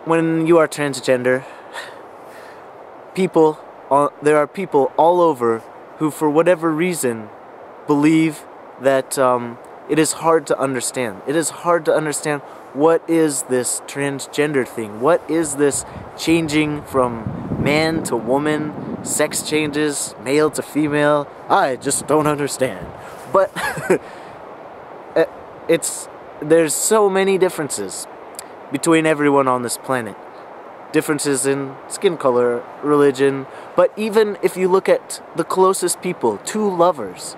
when you are transgender, there are people all over who, for whatever reason, believe that it is hard to understand. It is hard to understand what is this transgender thing. What is this changing from man to woman, sex changes, male to female? I just don't understand. But there's so many differences between everyone on this planet. Differences in skin color, religion, but even if you look at the closest people, two lovers,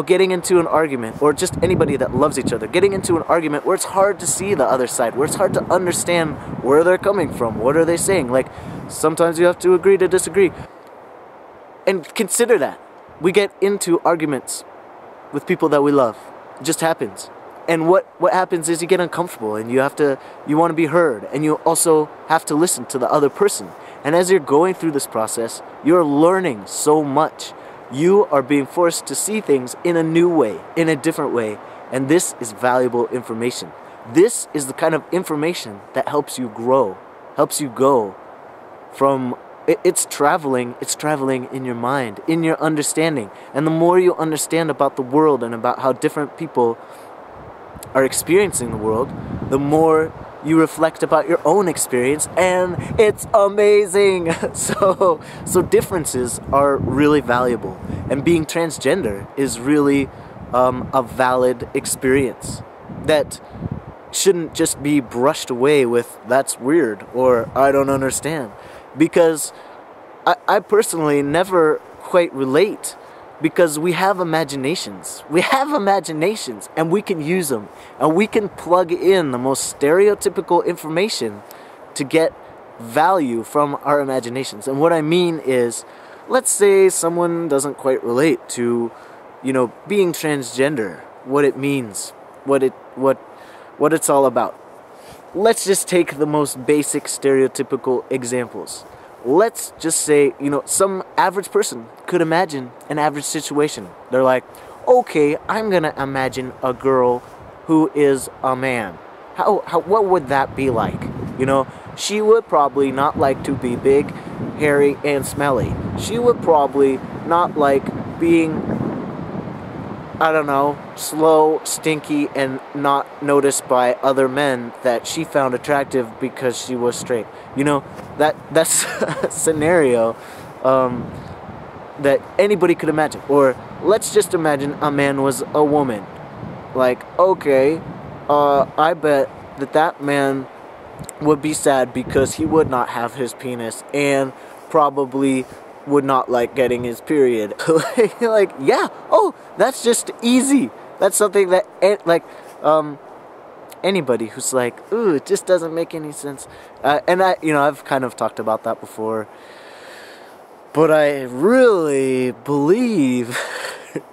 getting into an argument, or just anybody that loves each other, getting into an argument where it's hard to see the other side, where it's hard to understand where they're coming from, what are they saying. Like, sometimes you have to agree to disagree. And consider that. We get into arguments with people that we love. It just happens. And what happens is you get uncomfortable, and you want to be heard, and you also have to listen to the other person. And as you're going through this process, you're learning so much. You are being forced to see things in a new way, in a different way, and this is valuable information. This is the kind of information that helps you grow, helps you go from, it's traveling in your mind, in your understanding. And the more you understand about the world and about how different people are experiencing the world, the more you reflect about your own experience, and it's amazing. So differences are really valuable, and being transgender is really a valid experience that shouldn't just be brushed away with "that's weird" or "I don't understand," because I personally never quite relate. Because we have imaginations. We have imaginations, and we can use them. And we can plug in the most stereotypical information to get value from our imaginations. And what I mean is, let's say someone doesn't quite relate to, being transgender, what it means, what it's all about. Let's just take the most basic stereotypical examples. Let's just say, some average person could imagine an average situation. They're like, okay, I'm gonna imagine a girl who is a man. What would that be like? She would probably not like to be big, hairy, and smelly. She would probably not like being, I don't know, slow, stinky, and not noticed by other men that she found attractive because she was straight. That's a scenario that anybody could imagine. Or let's just imagine a man was a woman. Like, okay, I bet that man would be sad because he would not have his penis and probably would not like getting his period. Yeah, that's just easy. That's something that anybody who's like, ooh, it just doesn't make any sense. And I've kind of talked about that before, but I really believe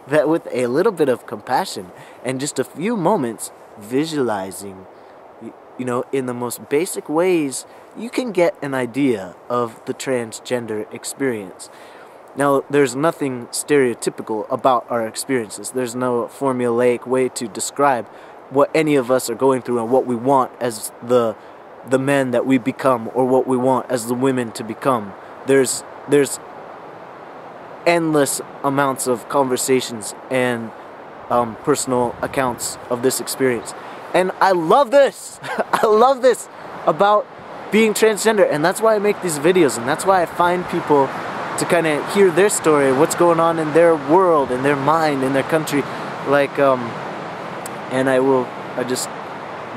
that with a little bit of compassion and just a few moments visualizing, in the most basic ways, you can get an idea of the transgender experience. Now, there's nothing stereotypical about our experiences. There's no formulaic way to describe what any of us are going through and what we want as the men that we become, or what we want as the women to become. There's endless amounts of conversations and personal accounts of this experience. And I love this. I love this about being transgender, and that's why I make these videos, and that's why I find people to kind of hear their story, what's going on in their world, in their mind, in their country, and I just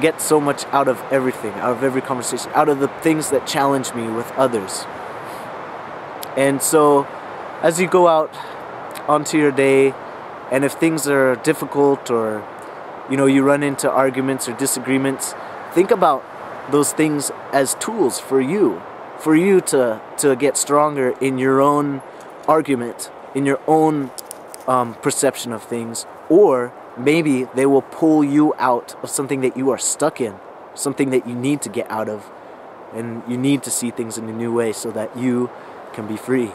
get so much out of everything, out of every conversation, out of the things that challenge me with others. And so, as you go out onto your day, and if things are difficult, or you run into arguments or disagreements, think about those things as tools for you to get stronger in your own argument, in your own perception of things. Or maybe they will pull you out of something that you are stuck in, something that you need to get out of, and you need to see things in a new way so that you can be free.